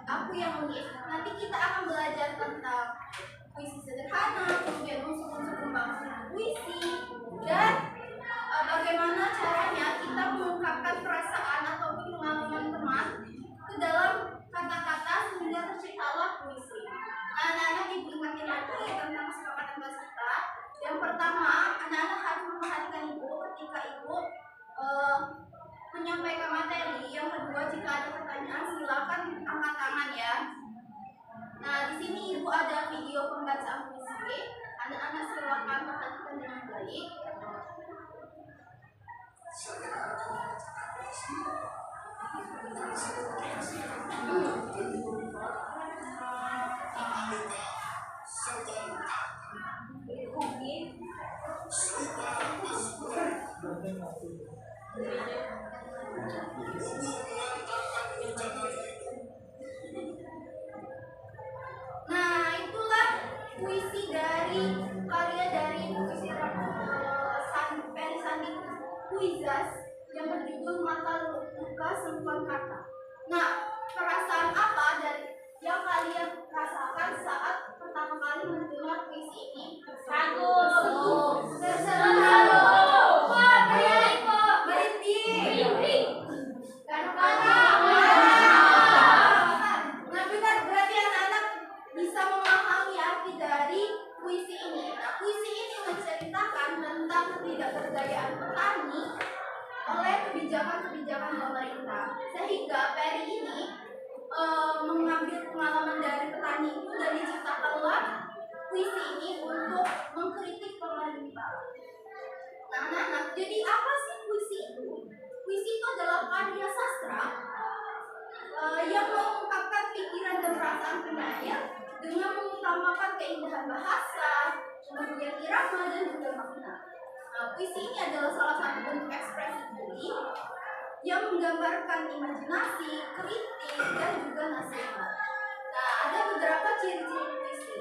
Aku yang menulis. Nanti kita akan belajar tentang puisi sederhana, kemudian unsur-unsur pembangunan puisi, dan bagaimana caranya kita mengungkapkan perasaan ataupun pengalaman teman ke dalam kata-kata sehingga terciptalah puisi. Anak-anak ibu ingatkan lagi tentang kesepakatan bahasa kita. Yang pertama, anak-anak harus memperhatikan ibu ketika ibu menyampaikan materi. Yang kedua, jika ada pertanyaan silakan angkat tangan ya. Nah, di sini ibu ada video pembacaan puisi. Anak-anak silakan perhatikan dengan baik. Nah, itulah puisi dari karya dari puisi Ferry Sandi Puizas yang berjudul Mata Luka Sembuhan Kata. Nah, perasaan apa dari yang kalian rasakan saat pertama kali mendengar puisi ini? Kagum. Ketidakberdayaan petani oleh kebijakan-kebijakan pemerintah, sehingga Ferry ini mengambil pengalaman dari petani itu dan diciptakanlah puisi ini untuk mengkritik pemerintah. Nah, anak-anak, jadi apa sih puisi itu? Puisi itu adalah karya sastra yang mengungkapkan pikiran dan perasaan penyair dengan mengutamakan keindahan bahasa, kemudian irama dan juga makna. Nah, puisi ini adalah salah satu bentuk ekspresi diri yang menggambarkan imajinasi, kritik, dan juga nasihat. Nah, ada beberapa ciri-ciri puisi.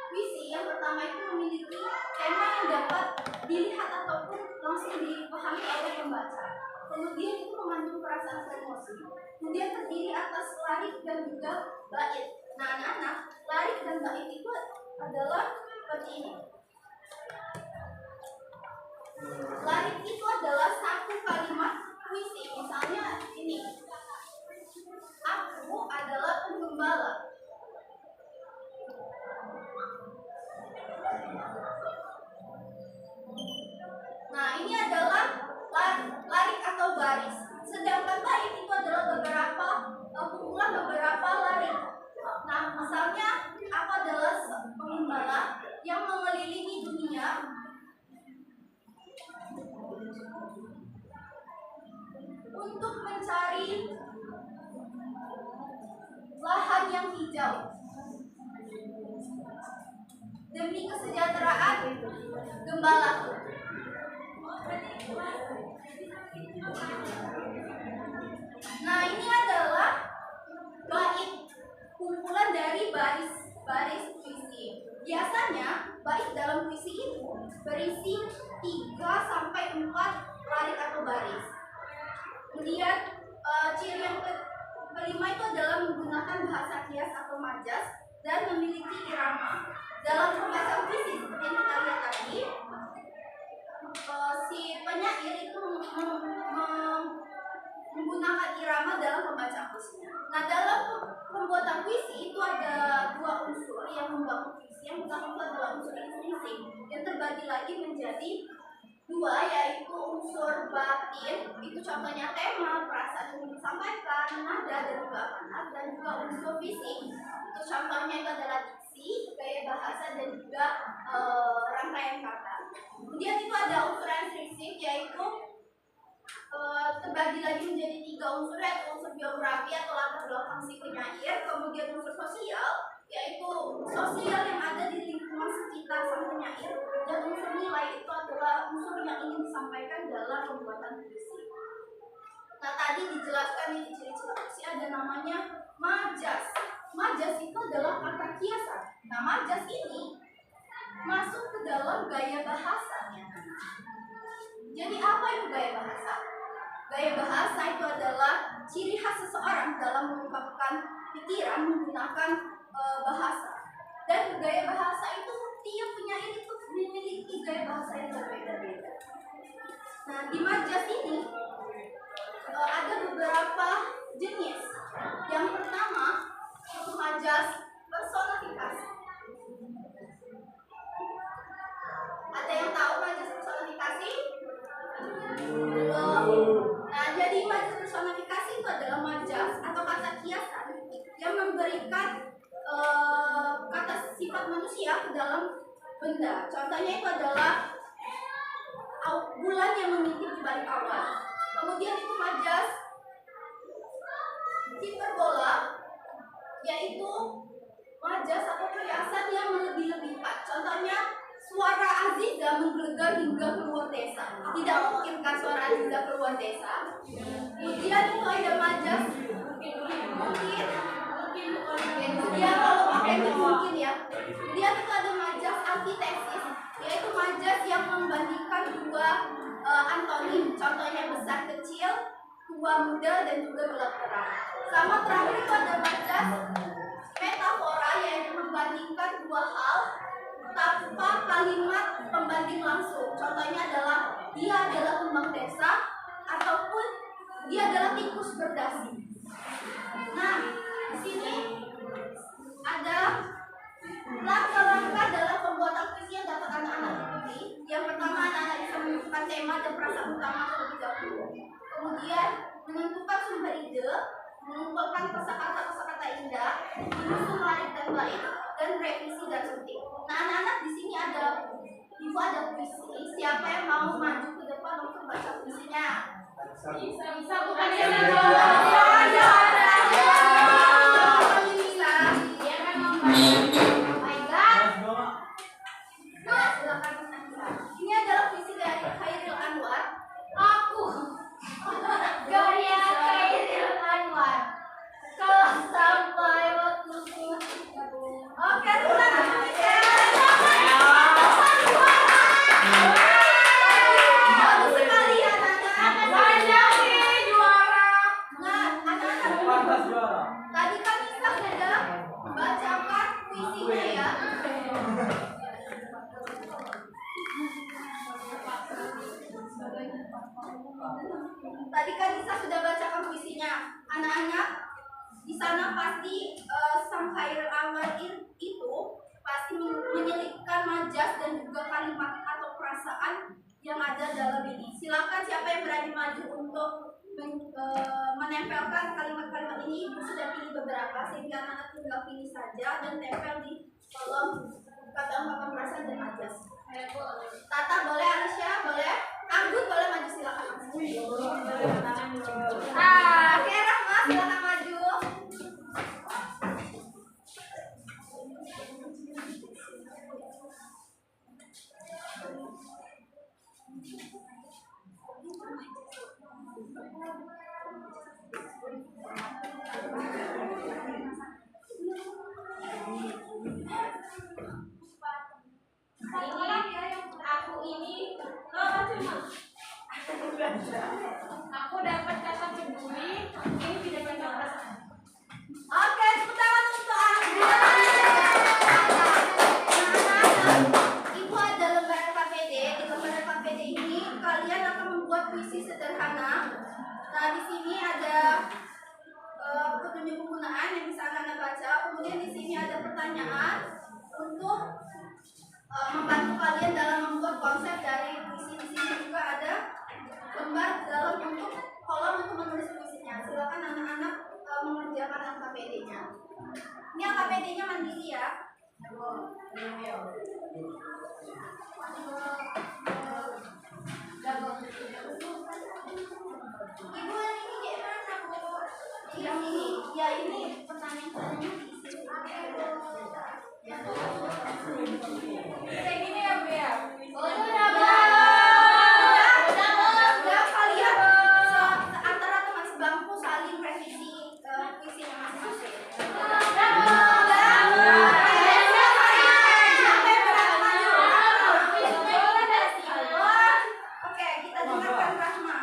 Puisi yang pertama itu memiliki tema yang dapat dilihat ataupun langsung dipahami oleh pembaca. Kemudian itu mengandung perasaan emosi. Kemudian terdiri atas larik dan juga bait. Nah, anak-anak, larik dan bait itu adalah seperti ini. Larik itu adalah satu kalimat puisi. Misalnya ini, aku adalah penggembala. Nah, ini adalah larik atau baris. Sedangkan bait itu adalah beberapa kumpulan beberapa larik. Nah, misalnya aku adalah penggembala yang mengelilingi dunia untuk mencari lahan yang hijau demi kesejahteraan gembalaku. Nah, ini adalah bait, kumpulan dari baris puisi. Biasanya bait dalam puisi itu berisi 3 sampai 4 larik atau baris. Kemudian ciri yang kelima itu adalah menggunakan bahasa kias atau majas dan memiliki irama. Dalam pembacaan puisi seperti yang kita lihat tadi, si penyair itu menggunakan irama dalam pembacaan puisinya. Nah, dalam pembuatan puisi itu ada 2 unsur yang membangun puisi. Yang pertama itu adalah unsur intrinsik yang terbagi lagi menjadi 2, yaitu unsur batin, itu contohnya tema, perasaan yang disampaikan, nada dan juga makna, dan juga unsur fisik, itu contohnya itu adalah diksi, gaya bahasa dan juga rangkaian kata. Kemudian itu ada unsur intrinsik, yaitu terbagi lagi menjadi 3 unsur, yaitu unsur biografi atau latar belakang si penyair, kemudian unsur sosial, yaitu sosial yang ada di lingkungan sekitar sang penyair, dan unsur nilai itu adalah unsur yang ingin disampaikan dalam pembuatan puisi. Nah, tadi dijelaskan di ciri-ciri puisi ada namanya majas. Majas itu adalah kata kiasan. Nah, majas ini masuk ke dalam gaya bahasanya. Jadi apa itu gaya bahasa? Gaya bahasa itu adalah ciri khas seseorang dalam mengungkapkan pikiran menggunakan bahasa. Dan gaya bahasa itu tiap penyair itu memiliki gaya bahasa yang berbeda-beda. Nah, di majas ini ada beberapa jenis. Yang pertama itu majas personifikasi. Ada yang tahu majas personifikasi? Nah, jadi majas personifikasi itu adalah majas atau kata kiasan yang memberikan kata sifat manusia ke dalam benda. Contohnya itu adalah bulan yang mengintip di balik awan. Kemudian itu majas hiperbola, yaitu majas atau kiasan yang melebih-lebihkan. Contohnya suara Aziza menggelegar hingga keluar desa. Tidak mungkin kan suara Aziza keluar desa. Kemudian itu ada majas mungkin. Kemudian kalau pakai itu mungkin ya. Kemudian itu ada majas antitesis, yaitu majas yang membandingkan dua antonim. Contohnya besar kecil, tua muda, dan juga gelap terang. Sama terakhir itu ada majas metafora, yaitu membandingkan dua hal tanpa kalimat pembanding langsung. Contohnya adalah dia adalah kembang desa ataupun dia adalah tikus berdasi. Nah, di sini ada langkah-langkah dalam pembuatan puisi yang dapat anak-anak ikuti. Yang pertama, anak-anak bisa menentukan tema dan perasaan utama terlebih dahulu. Kemudian menentukan sumber ide, mengumpulkan kosakata-kosakata indah, menyusun larik dan bait, dan revisi dan suntik. Nah, anak-anak di sini ada puisi. Siapa yang mau maju ke depan untuk baca puisinya? Bisa bukan ya? Ini adalah puisi dari Khairil Anwar. Gaya Khairil Anwar. Kalau sampai waktuku. Oke, ulang ya. Bagus sekali anak-anak. Juara. Nah, anak-anak. Tadi kan kita sudah bacakan puisinya ya. Tadi kan Nisa sudah bacakan puisinya. Anak-anak di sana pasti sang Khairil Anwar itu pasti menyelipkan majas dan juga kalimat atau perasaan yang ada dalam ini. Silakan siapa yang berani maju untuk menempelkan kalimat-kalimat ini. Ibu sudah pilih beberapa sehingga anak-anak tinggal pilih saja dan tempel di kolom kata-kata perasaan dan majas. Tata boleh, Alicia boleh, Anggun boleh maju, silakan. Oke, Rahma silakan maju. Aku dapat kata peduli, ini tidak banyak perasaan. Oke, tepuk tangan untuk Anggun. Ibu ada lembaran KPD. Di lembaran KPD ini kalian akan membuat puisi sederhana. Nah, di sini ada petunjuk penggunaan yang bisa anak-anak baca. Kemudian di sini ada pertanyaan untuk membantu kalian dalam membuat konsep dari puisi. Di sini juga ada lembar dalam bentuk kolom untuk menulis puisinya. Silakan anak-anak mengerjakan LKPD-nya. Ini LKPD-nya mandiri ya. Ibu yang ini gimana Bu? Yang ini, ya ini pertanyaan-pertanyaan diisi. Kayak gini ya, Bu ya? Udah kalian antara teman sebangku saling revisi puisinya masing-masing. Oke, kita dengarkan Rahma.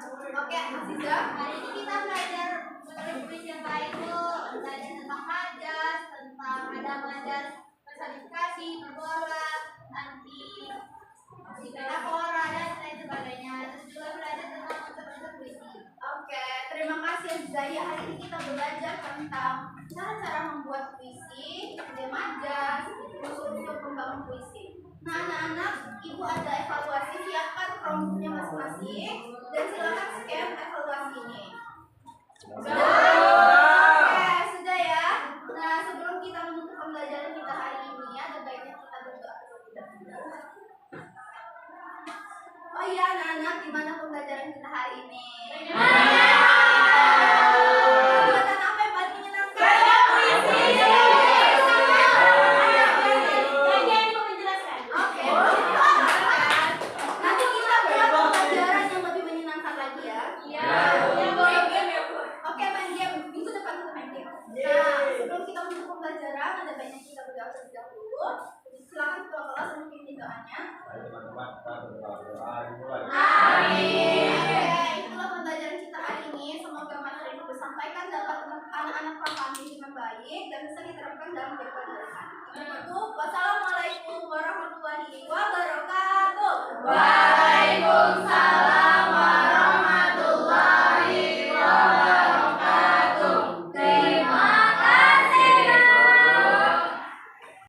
Oke, Aziza. Hari ini kita belajar mengenai puisi yang lain tuh, belajar tentang majas, tentang ada majas personifikasi, perbola, anti metafora dan lain sebagainya. Terus juga belajar tentang unsur-unsur puisi. Oke, terima kasih Aziza. Ya, hari ini kita belajar tentang cara-cara membuat puisi, ide majas, unsur-unsur pembangun puisi. Nah, anak-anak, ibu ada evaluasi, siapkan promptnya masing-masing dan silakan scan evaluasi ini. Oke, sudah ya. Nah, sebelum kita menutup pembelajaran kita hari ini, ada baiknya kita berdoa terlebih dahulu. Oh iya, anak-anak, gimana pembelajaran kita hari ini? Kegiatan apa yang paling menyenangkan? Oke, nanti kita buat pembelajaran yang lebih menyenangkan lagi ya. Oke, main game. Minggu depan kita main game. Nah, sebelum kita menutup pembelajaran, ada banyak kita berdoa terlebih dahulu. Silakan ketua kelas untuk pimpin doanya. Teman-teman, kita berdoa dimulai. Amin. Oke, itulah pembelajaran kita hari ini. Semoga materi yang disampaikan dapat anak-anak pahami dengan baik dan bisa diterapkan dalam kehidupan sehari-hari. Wassalamualaikum warahmatullahi wabarakatuh.